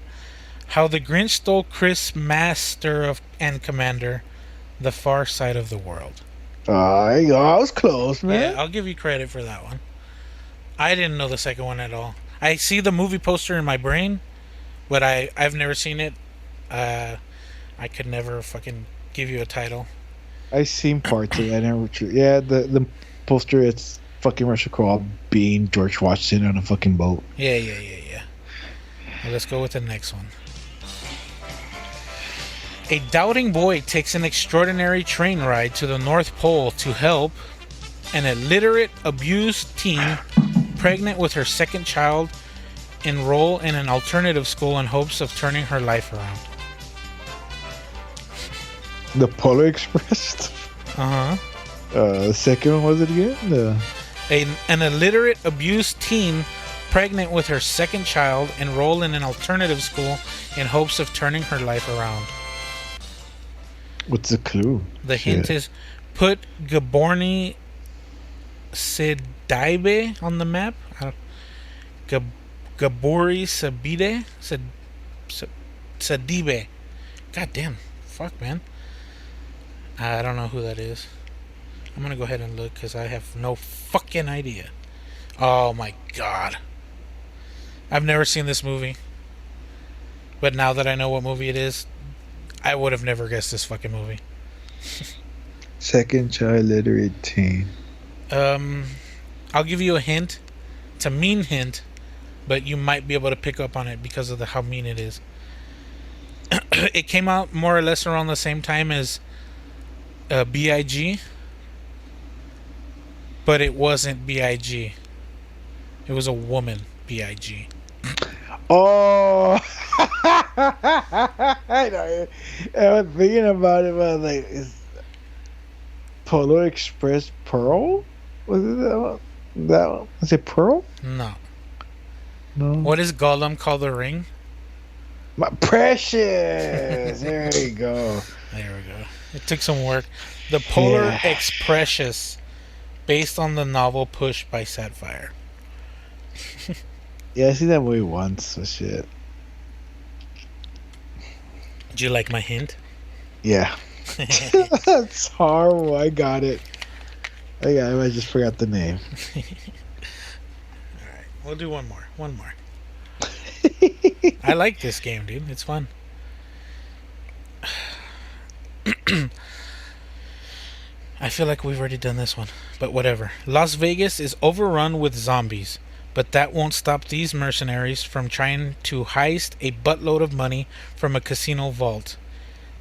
How the Grinch Stole Master and Commander, The Far Side of the World. I was close, man. Yeah, I'll give you credit for that one. I didn't know the second one at all. I see the movie poster in my brain, but I've never seen it. I could never fucking give you a title. I seen parts of it. I never. Yeah, the poster. It's fucking Russell Crowe being George Washington on a fucking boat. Yeah. Well, let's go with the next one. A doubting boy takes an extraordinary train ride to the North Pole to help an illiterate, abused teen pregnant with her second child enroll in an alternative school in hopes of turning her life around. The Polar Express. The second one was it again? An illiterate, abused teen pregnant with her second child enroll in an alternative school in hopes of turning her life around. What's the clue? The hint is put Gaborni Sidibe on the map. Gabori Sidibe. God damn. Fuck, man. I don't know who that is. I'm gonna go ahead and look because I have no fucking idea. Oh my god. I've never seen this movie. But now that I know what movie it is, I would have never guessed this fucking movie. Second child literate teen. I'll give you a hint. It's a mean hint, but you might be able to pick up on it because of how mean it is. It came out more or less around the same time as B.I.G., but it wasn't B.I.G. It was a woman, B.I.G. Oh, I know. I was thinking about it, but I was like, is Polar Express Pearl? Was it that one? That one? Was it Pearl? No. No. What is Gollum called the ring? My precious. There you go. There we go. It took some work. The Polar Yeah. Expressus, based on the novel Push by Satfire. Yeah, I seen that movie once. So shit. Do you like my hint? Yeah. That's horrible. I got it. I just forgot the name. We'll do one more. One more. I like this game, dude. It's fun. I feel like we've already done this one, but whatever. Las Vegas is overrun with zombies, but that won't stop these mercenaries from trying to heist a buttload of money from a casino vault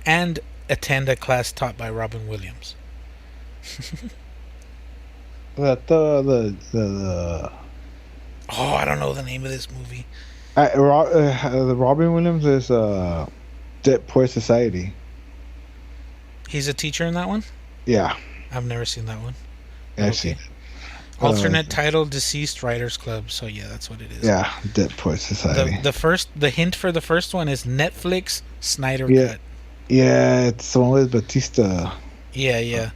and attend a class taught by Robin Williams. The Oh, I don't know the name of this movie. the Robin Williams is Dead Poor Society. He's a teacher in that one? Yeah, I've never seen that one. I've Okay. seen it. Alternate title: Deceased Writers Club. So yeah, that's what it is. Yeah, Dead Poor Society. The hint for the first one is Netflix Snyder Yeah. Cut. Yeah, it's the one with Batista. Yeah.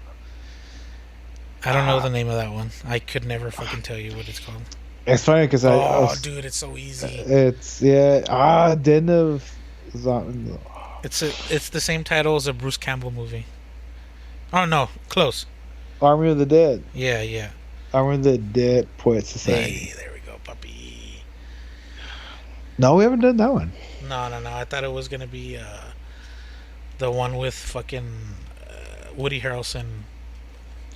I don't know the name of that one. I could never fucking tell you what it's called. It's funny because Oh, dude, it's so easy. it's Den of Zom- It's the same title as a Bruce Campbell movie. Oh no, close. Army of the Dead. Yeah. Army of the Dead Poet Society. Hey, there we go, puppy. No, we haven't done that one. No. I thought it was gonna be the one with fucking Woody Harrelson.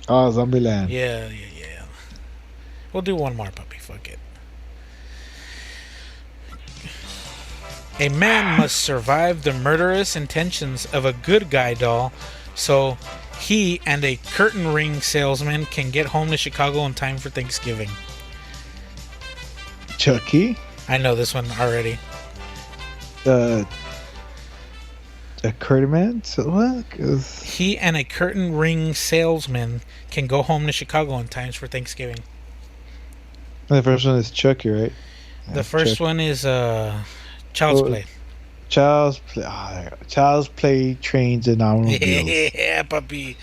Oh, Zombieland. Yeah. We'll do one more, puppy. Fuck it. A man must survive the murderous intentions of a good guy doll, so he and a curtain ring salesman can get home to Chicago in time for Thanksgiving. Chucky. I know this one already. A Curtiman? So what? 'Cause He and a curtain ring salesman can go home to Chicago in time for Thanksgiving. the first one is Chucky, right? The first one is Child's Play. Child's Play. Child's Play trains and automobiles. Yeah, puppy.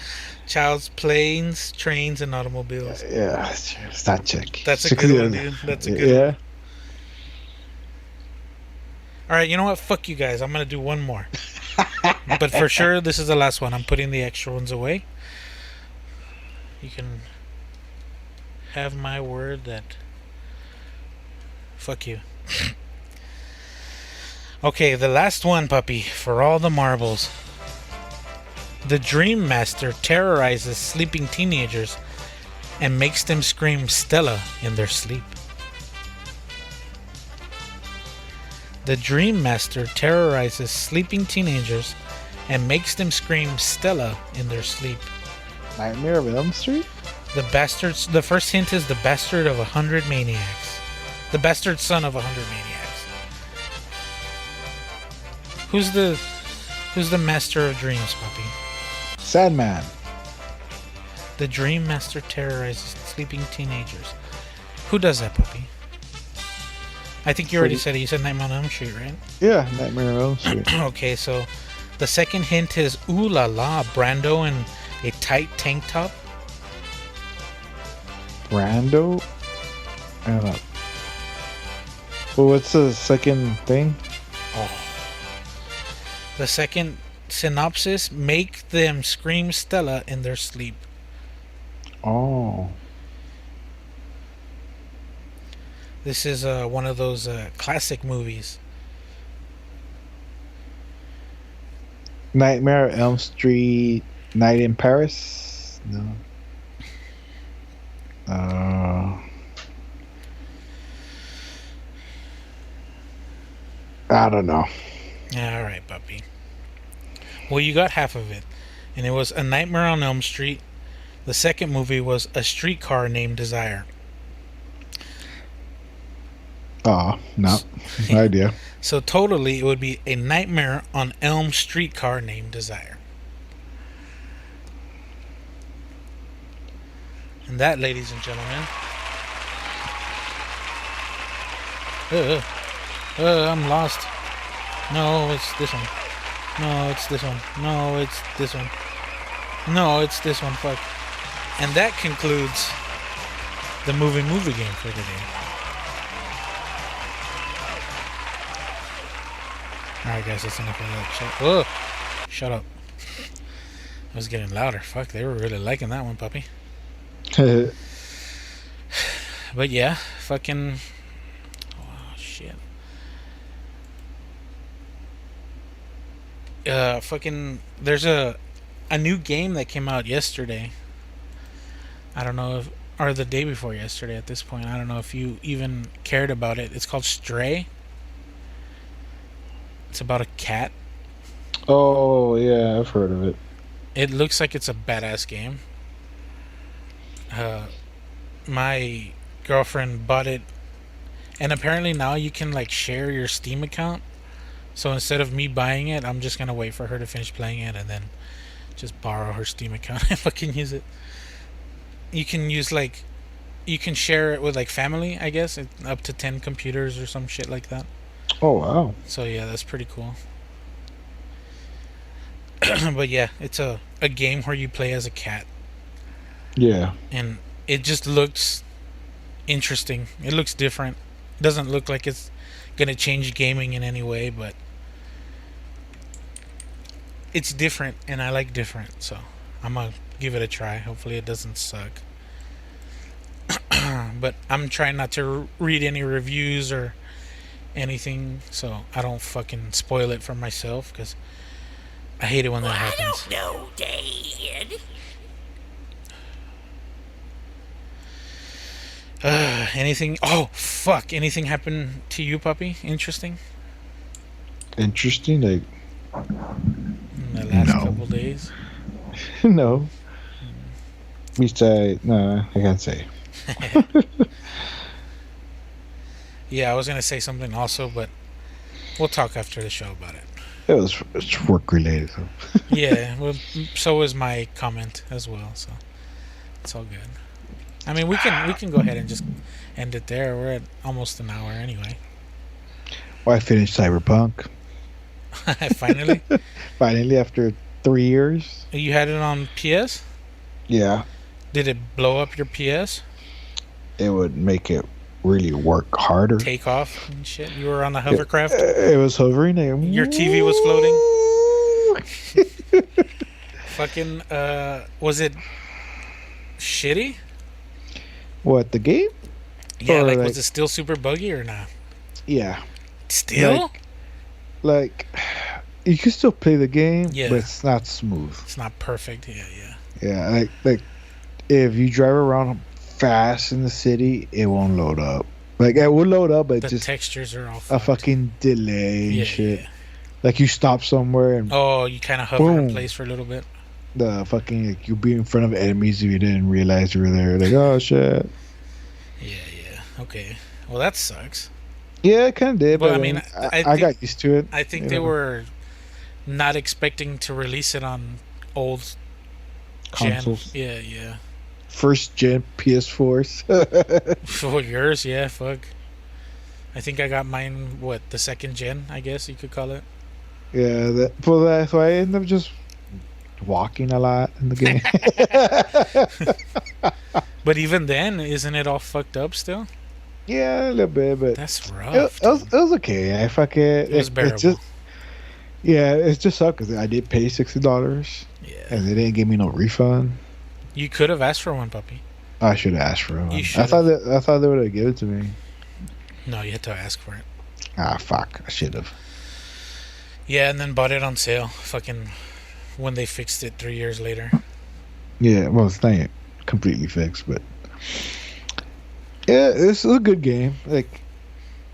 Child's Planes, Trains, and Automobiles. Yeah, it's not Chucky. That's a Chucky's good one, the- dude. That's a good Yeah. one. Alright, you know what? Fuck you guys. I'm going to do one more. But for sure, this is the last one. I'm putting the extra ones away. You can have my word that... Fuck you. Okay, the last one, puppy. For all the marbles. The Dream Master terrorizes sleeping teenagers and makes them scream Stella in their sleep. The Dream Master terrorizes sleeping teenagers and makes them scream Stella in their sleep. Nightmare of Elm Street? The first hint is the bastard of 100 maniacs. The bastard son of 100 maniacs. Who's the master of dreams, puppy? Sandman. The Dream Master terrorizes sleeping teenagers. Who does that, puppy? I think you already said it. You said Nightmare on Elm Street, right? Yeah, Nightmare of Elm Street. Okay, so the second hint is ooh la la, Brando in a tight tank top. Brando? I don't know. Well, what's the second thing? The second synopsis: make them scream Stella in their sleep. Oh. This is one of those classic movies. Nightmare of Elm Street, Night in Paris? No. I don't know. All right, puppy. Well, you got half of it, and it was A Nightmare on Elm Street. The second movie was A Streetcar Named Desire. Oh, no. No idea. So totally, it would be A Nightmare on Elm Streetcar Named Desire. And that, ladies and gentlemen, I'm lost. No, it's this one. No, it's this one. No, it's this one. No, it's this one. Fuck. And that concludes the movie game for today. Alright, guys, that's enough of that shit. Whoa! Shut up. It was getting louder. Fuck, they were really liking that one, puppy. But yeah, fucking... Oh, shit. Fucking... There's a new game that came out yesterday. I don't know if... Or the day before yesterday at this point. I don't know if you even cared about it. It's called Stray. It's about a cat. Oh, yeah, I've heard of it. It looks like it's a badass game. My girlfriend bought it, and apparently now you can like share your Steam account. So instead of me buying it, I'm just gonna wait for her to finish playing it and then just borrow her Steam account and fucking use it. You can use like, you can share it with like family, I guess, up to 10 computers or some shit like that. Oh, wow. So yeah, that's pretty cool. But yeah, it's a game where you play as a cat. Yeah. And it just looks interesting. It looks different. It doesn't look like it's gonna change gaming in any way, but it's different, and I like different, so I'm gonna give it a try. Hopefully it doesn't suck. But I'm trying not to read any reviews or anything, so I don't fucking spoil it for myself, because I hate it when that happens. I don't know, Dad. Anything? Oh, fuck. Anything happened to you, puppy? Interesting? Interesting? Like, In the last couple days? no. Besides, no, I can't say. Yeah, I was going to say something also, but we'll talk after the show about it. It's work related. So. Yeah, well, so was my comment as well, so it's all good. I mean, we can go ahead and just end it there. We're at almost an hour anyway. Well, I finished Cyberpunk. Finally? Finally, after 3 years. You had it on PS? Yeah. Did it blow up your PS? It would make it really work harder. Take off and shit? You were on the hovercraft? It was hovering. Your TV was floating? Fucking, was it shitty? What, the game? Yeah, Or like, was it still super buggy or not? Yeah. Still? Like, you can still play the game, Yeah. but it's not smooth. It's not perfect, yeah. Yeah, like if you drive around fast in the city, it won't load up. Like, it will load up, but The just textures are all a fucked. fucking delay and Yeah, shit. yeah. Like, you stop somewhere and Oh, you kind of hover in Boom. place for a little bit. the fucking, like, you'll be in front of enemies if you didn't realize you were there. Like, oh shit. Yeah. Okay. Well, that sucks. Yeah, it kind of did, But, but I mean, I think- got used to it. I think you they know. were not expecting to release it on old gen. Consoles. Yeah. First gen PS4s. For yours, yeah, fuck. I think I got mine, the second gen, I guess you could call it. Yeah, so I end up just walking a lot in the game. But even then, isn't it all fucked up still? Yeah, a little bit, but That's it rough. was okay. I fucking It was bearable. it just sucked because I did pay $60 Yeah. and they didn't give me no refund. You could have asked for one, puppy. I should have asked for one. You I should've. thought they would have given it to me. No, you had to ask for it. Ah, fuck! I should have. Yeah, and then bought it on sale. Fucking when they fixed it 3 years later. Yeah, well, it's not completely fixed, but yeah, it's a good game. Like,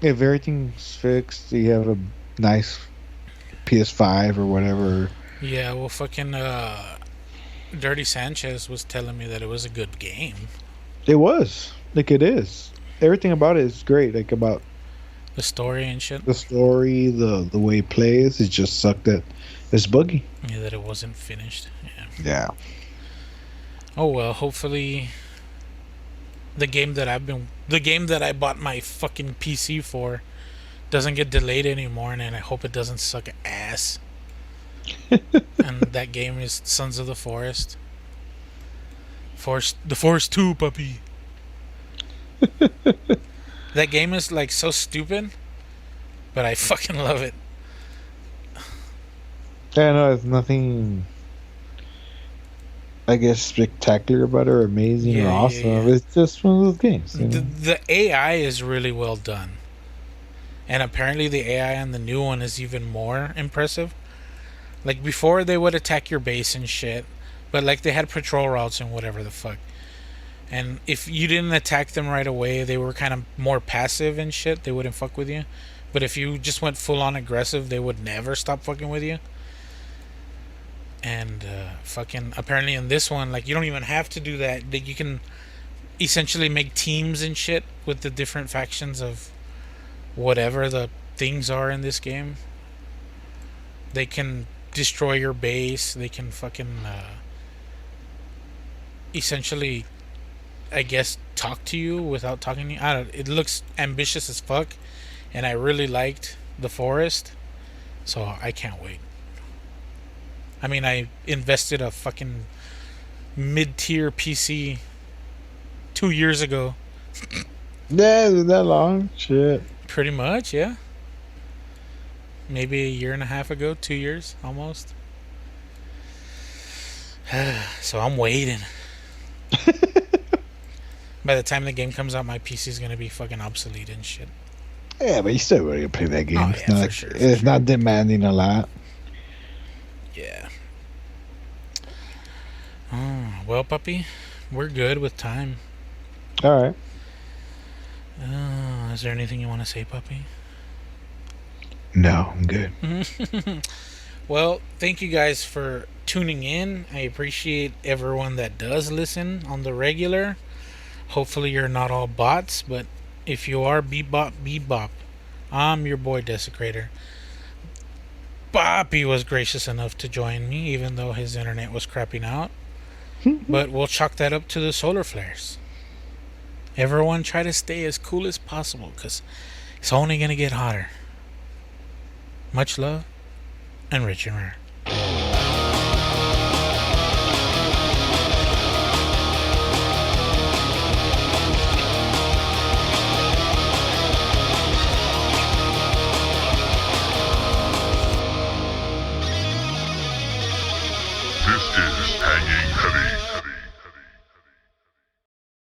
if everything's fixed, you have a nice PS5 or whatever. Yeah, well, fucking Dirty Sanchez was telling me that it was a good game. It was like it is. Everything about it is great. Like about The story and shit. the story, the way it plays. It just sucked that it's buggy. Yeah, that it wasn't finished. Yeah. Yeah. Oh well, hopefully the game that I bought my fucking PC for doesn't get delayed anymore, and I hope it doesn't suck ass. And that game is Sons of the Forest. The Forest 2, puppy. That game is like so stupid, but I fucking love it. Yeah, no, it's nothing, I guess, spectacular about it or amazing or awesome. Yeah. It's just one of those games. You know? The AI is really well done. And apparently the AI on the new one is even more impressive. Like before they would attack your base and shit, but like they had patrol routes and whatever the fuck. And if you didn't attack them right away, they were kind of more passive and shit. They wouldn't fuck with you. But if you just went full on aggressive, they would never stop fucking with you. And fucking apparently in this one, like you don't even have to do that. Like, you can essentially make teams and shit with the different factions of whatever the things are in this game. They can destroy your base. They can fucking essentially, I guess, talk to you without talking to you. I don't. It looks ambitious as fuck, and I really liked the Forest, so I can't wait. I mean, I invested a fucking mid-tier PC 2 years ago. Yeah, is it that long? Shit. Pretty much, yeah. Maybe a year and a half ago, 2 years, almost. So I'm waiting. By the time the game comes out, my PC is gonna be fucking obsolete and shit. Yeah, but you still really play that game. Oh, It's yeah, not, for sure, it's not demanding a lot. Yeah. Oh, well, puppy, we're good with time. All right. Is there anything you want to say, puppy? No, I'm good. Well, thank you guys for tuning in. I appreciate everyone that does listen on the regular. Hopefully you're not all bots, but if you are, bebop. I'm your boy Desecrator. Boppy was gracious enough to join me, even though his internet was crapping out. But we'll chalk that up to the solar flares. Everyone try to stay as cool as possible, because it's only going to get hotter. Much love, and rich and rare.